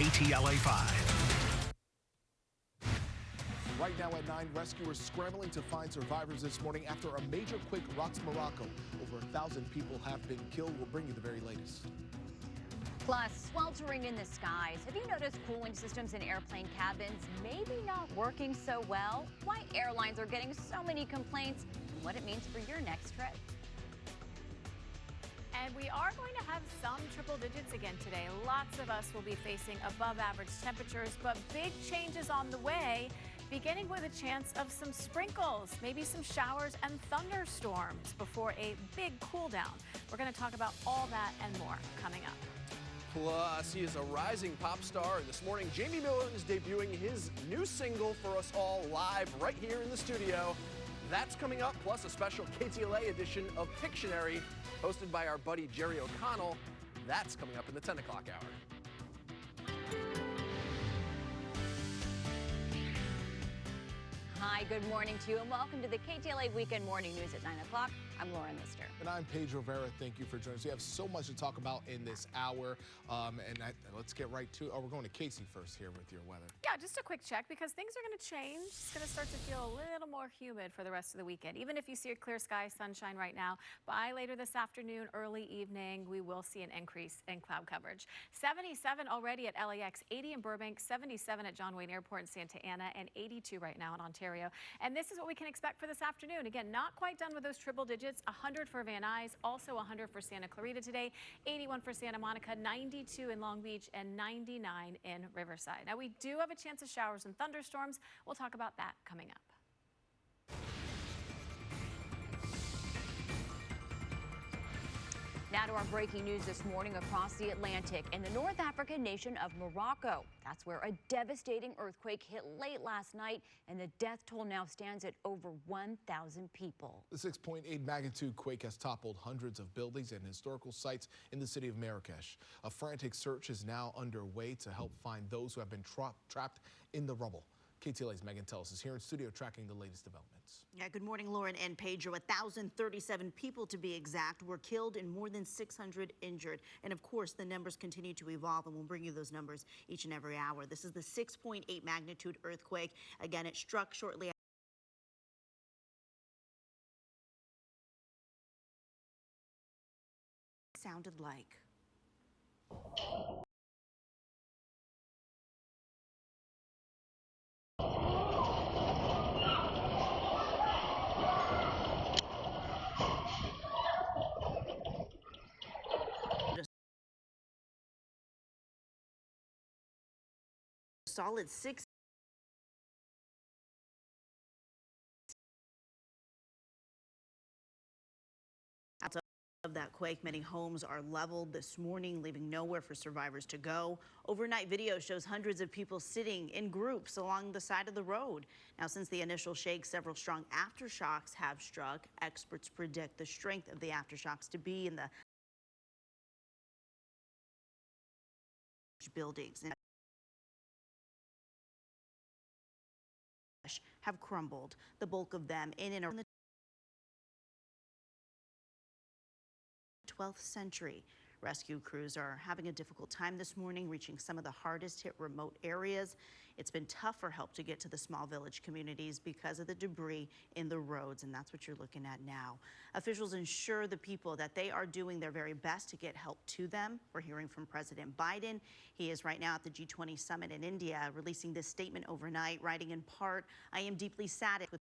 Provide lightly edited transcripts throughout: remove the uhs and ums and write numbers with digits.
KTLA 5. Right now at 9, rescuers scrambling to find survivors this morning after a major quake rocks Morocco. Over 1,000 people have been killed. We'll bring you the very latest. Plus, sweltering in the skies. Have you noticed cooling systems in airplane cabins maybe not working so well? Why airlines are getting so many complaints and what it means for your next trip. And we are going to have some triple digits again today. Lots of us will be facing above average temperatures, but big changes on the way, beginning with a chance of some sprinkles, maybe some showers and thunderstorms before a big cool down. We're going to talk about all that and more coming up. Plus, he is a rising pop star, and this morning, Jamie Miller is debuting his new single for us all live right here in the studio. That's coming up, plus a special KTLA edition of Pictionary, hosted by our buddy Jerry O'Connell. That's coming up in the 10 o'clock hour. Hi, good morning to you, and welcome to the KTLA Weekend Morning News at 9 o'clock. I'm Lauren Lister. And I'm Pedro Vera. Thank you for joining us. We have so much to talk about in this hour. Let's get right to it. We're going to Casey first here with your weather. Yeah, just a quick check because things are going to change. It's going to start to feel a little more humid for the rest of the weekend. Even if you see a clear sky, sunshine right now, by later this afternoon, early evening, we will see an increase in cloud coverage. 77 already at LAX, 80 in Burbank, 77 at John Wayne Airport in Santa Ana, and 82 right now in Ontario. And this is what we can expect for this afternoon. Again, not quite done with those triple digits. 100 for Van Nuys, also 100 for Santa Clarita today, 81 for Santa Monica, 92 in Long Beach, and 99 in Riverside. Now, we do have a chance of showers and thunderstorms. We'll talk about that coming up. Now to our breaking news this morning across the Atlantic in the North African nation of Morocco. That's where a devastating earthquake hit late last night, and the death toll now stands at over 1,000 people. The 6.8 magnitude quake has toppled hundreds of buildings and historical sites in the city of Marrakesh. A frantic search is now underway to help find those who have been trapped in the rubble. KTLA's Megan Tellis is here in studio tracking the latest developments. Yeah, good morning, Lauren and Pedro. 1,037 people to be exact were killed and more than 600 injured. And of course, the numbers continue to evolve, and we'll bring you those numbers each and every hour. This is the 6.8 magnitude earthquake. Again, it struck shortly after sounded like. Solid 6 of that quake. Many homes are leveled this morning, leaving nowhere for survivors to go. Overnight video shows hundreds of people sitting in groups along the side of the road. Now, since the initial shake, several strong aftershocks have struck. Experts predict the strength of the aftershocks to be in the buildings have crumbled, the bulk of them in and around the 12th century. Rescue crews are having a difficult time this morning, reaching some of the hardest hit remote areas. It's been tough for help to get to the small village communities because of the debris in the roads, and that's what you're looking at now. Officials ensure the people that they are doing their very best to get help to them. We're hearing from President Biden. He is right now at the G20 summit in India, releasing this statement overnight, writing in part, "I am deeply saddened with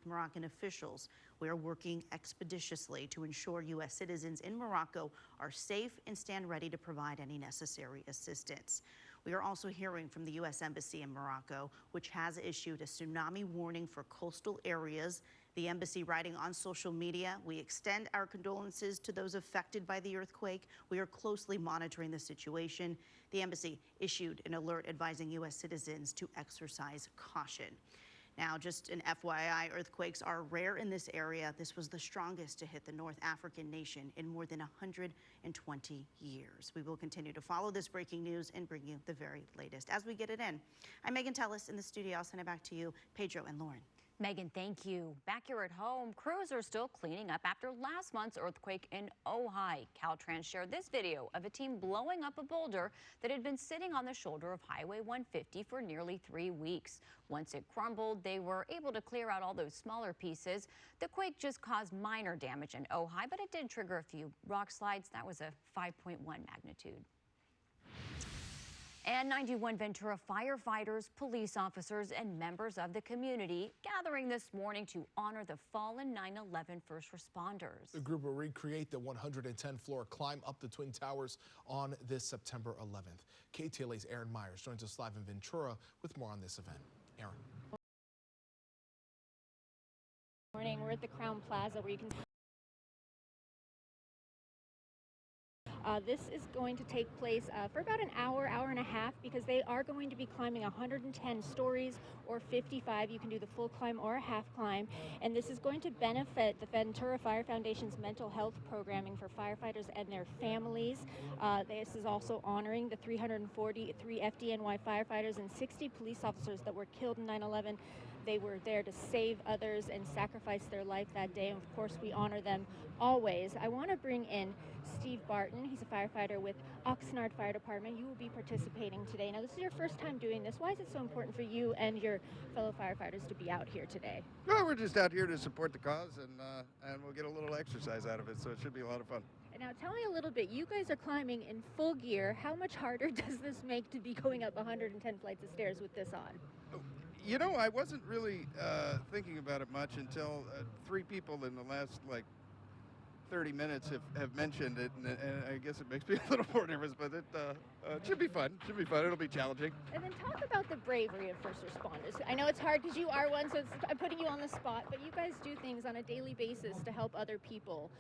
Moroccan officials. We are working expeditiously to ensure U.S. citizens in Morocco are safe and stand ready to provide any necessary assistance." We are also hearing from the U.S. Embassy in Morocco, which has issued a tsunami warning for coastal areas. The embassy writing on social media, "We extend our condolences to those affected by the earthquake. We are closely monitoring the situation." The embassy issued an alert advising U.S. citizens to exercise caution. Now, just an FYI, earthquakes are rare in this area. This was the strongest to hit the North African nation in more than 120 years. We will continue to follow this breaking news and bring you the very latest as we get it in. I'm Megan Tellis in the studio. I'll send it back to you, Pedro and Lauren. Megan, thank you. Back here at home, crews are still cleaning up after last month's earthquake in Ojai. Caltrans shared this video of a team blowing up a boulder that had been sitting on the shoulder of Highway 150 for nearly 3 weeks. Once it crumbled, they were able to clear out all those smaller pieces. The quake just caused minor damage in Ojai, but it did trigger a few rock slides. That was a 5.1 magnitude. And 91 Ventura firefighters, police officers, and members of the community gathering this morning to honor the fallen 9/11 first responders. The group will recreate the 110-floor climb up the Twin Towers on this September 11th. KTLA's Aaron Myers joins us live in Ventura with more on this event. Aaron. Morning. We're at the Crown Plaza where you can this is going to take place for about an hour, hour and a half, because they are going to be climbing 110 stories or 55. You can do the full climb or a half climb. And this is going to benefit the Ventura Fire Foundation's mental health programming for firefighters and their families. This is also honoring the 343 FDNY firefighters and 60 police officers that were killed in 9/11. They were there to save others and sacrifice their life that day. And of course, we honor them always. I want to bring in Steve Barton. He's a firefighter with Oxnard Fire Department. You will be participating today. Now, this is your first time doing this. Why is it so important for you and your fellow firefighters to be out here today? Well, we're just out here to support the cause, and we'll get a little exercise out of it, so it should be a lot of fun. Now, tell me a little bit. You guys are climbing in full gear. How much harder does this make to be going up 110 flights of stairs with this on? You know, I wasn't really thinking about it much until 3 people in the last, 30 minutes have mentioned it, and I guess it makes me a little more nervous, but it should be fun. Should be fun. It'll be challenging. And then talk about the bravery of first responders. I know it's hard because you are one, so I'm putting you on the spot, but you guys do things on a daily basis to help other people.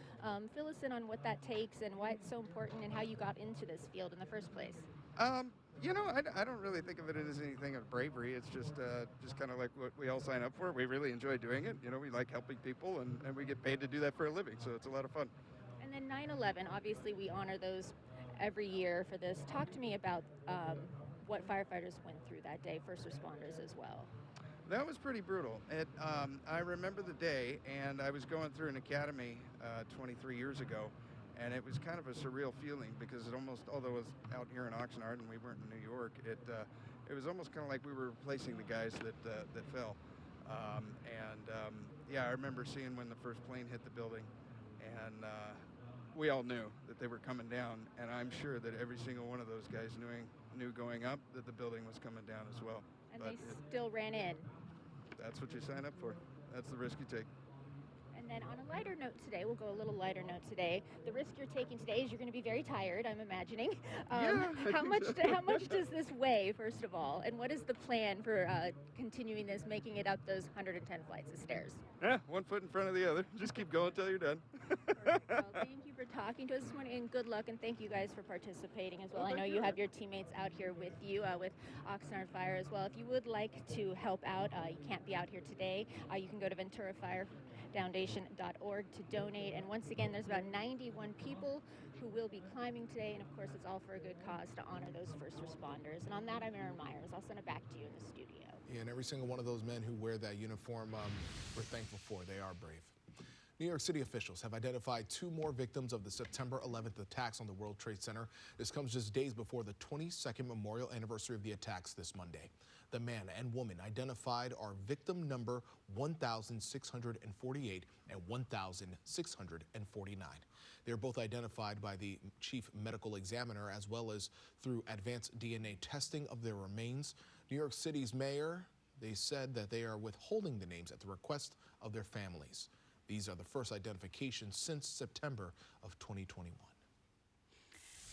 Fill us in on what that takes and why it's so important and how you got into this field in the first place. You know, I don't really think of it as anything of bravery. It's just kind of like what we all sign up for. We really enjoy doing it. You know, we like helping people, and we get paid to do that for a living, so it's a lot of fun. And then 9/11, obviously we honor those every year for this. Talk to me about what firefighters went through that day, first responders as well. That was pretty brutal. I remember the day, and I was going through an academy 23 years ago. And it was kind of a surreal feeling because it almost, although it was out here in Oxnard and we weren't in New York, it was almost kind of like we were replacing the guys that fell. Yeah, I remember seeing when the first plane hit the building, and we all knew that they were coming down. And I'm sure that every single one of those guys knew going up that the building was coming down as well. And but they still ran in. That's what you sign up for. That's the risk you take. And then on a lighter note today, we'll go a little lighter note today. The risk you're taking today is you're going to be very tired, I'm imagining. How much does this weigh, first of all? And what is the plan for continuing this, making it up those 110 flights of stairs? Yeah, 1 foot in front of the other. Just keep going until you're done. Well, thank you for talking to us this morning, and good luck, and thank you guys for participating as well. I know you have your teammates out here with you, with Oxnard Fire as well. If you would like to help out, you can't be out here today, you can go to VenturaFireFoundation.org to donate. And once again, there's about 91 people who will be climbing today, and of course, it's all for a good cause to honor those first responders. And on that, I'm Aaron Myers. I'll send it back to you in the studio. Yeah, and every single one of those men who wear that uniform, we're thankful for. They are brave. New York City officials have identified 2 more victims of the September 11th attacks on the World Trade Center. This comes just days before the 22nd memorial anniversary of the attacks this Monday. The man and woman identified are victim number 1,648 and 1,649. They're both identified by the chief medical examiner as well as through advanced DNA testing of their remains. New York City's mayor, they said that they are withholding the names at the request of their families. These are the first identifications since September of 2021.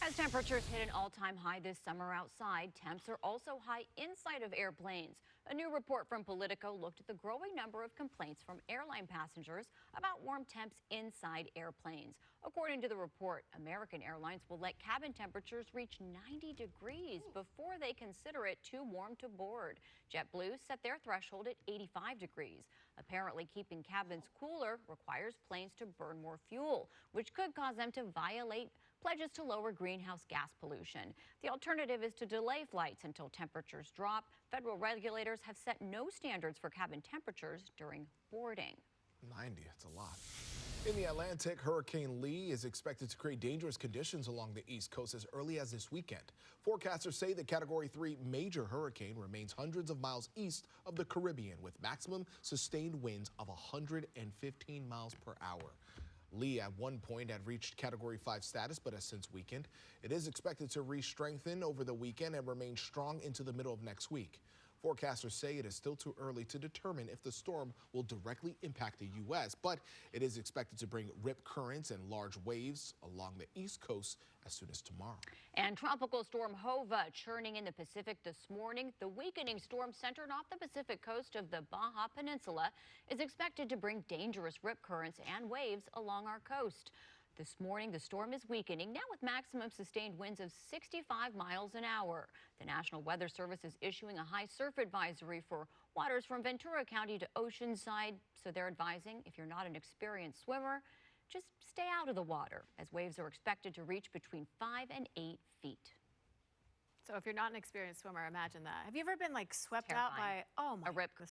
As temperatures hit an all-time high this summer outside, temps are also high inside of airplanes. A new report from Politico looked at the growing number of complaints from airline passengers about warm temps inside airplanes. According to the report, American Airlines will let cabin temperatures reach 90 degrees before they consider it too warm to board. JetBlue set their threshold at 85 degrees. Apparently, keeping cabins cooler requires planes to burn more fuel, which could cause them to violate pledges to lower greenhouse gas pollution. The alternative is to delay flights until temperatures drop. Federal regulators have set no standards for cabin temperatures during boarding. 90, it's a lot. In the Atlantic, Hurricane Lee is expected to create dangerous conditions along the East Coast as early as this weekend. Forecasters say the Category 3 major hurricane remains hundreds of miles east of the Caribbean with maximum sustained winds of 115 miles per hour. Lee at one point had reached Category 5 status, but has since weakened. It is expected to re-strengthen over the weekend and remain strong into the middle of next week. Forecasters say it is still too early to determine if the storm will directly impact the U.S., but it is expected to bring rip currents and large waves along the East Coast as soon as tomorrow. And Tropical Storm Hova churning in the Pacific this morning. The weakening storm centered off the Pacific coast of the Baja Peninsula is expected to bring dangerous rip currents and waves along our coast. This morning, the storm is weakening, now with maximum sustained winds of 65 miles an hour. The National Weather Service is issuing a high surf advisory for waters from Ventura County to Oceanside, so they're advising if you're not an experienced swimmer, just stay out of the water, as waves are expected to reach between 5 and 8 feet. So if you're not an experienced swimmer, imagine that. Have you ever been like swept out by, oh my a rip? goodness.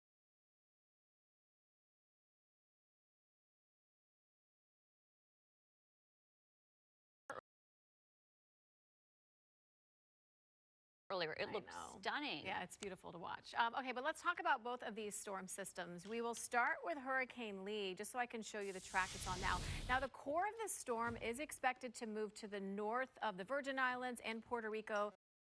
Earlier, it looks stunning. Yeah, it's beautiful to watch. Okay, but let's talk about both of these storm systems. We will start with Hurricane Lee, just so I can show you the track it's on now. Now, the core of this storm is expected to move to the north of the Virgin Islands and Puerto Rico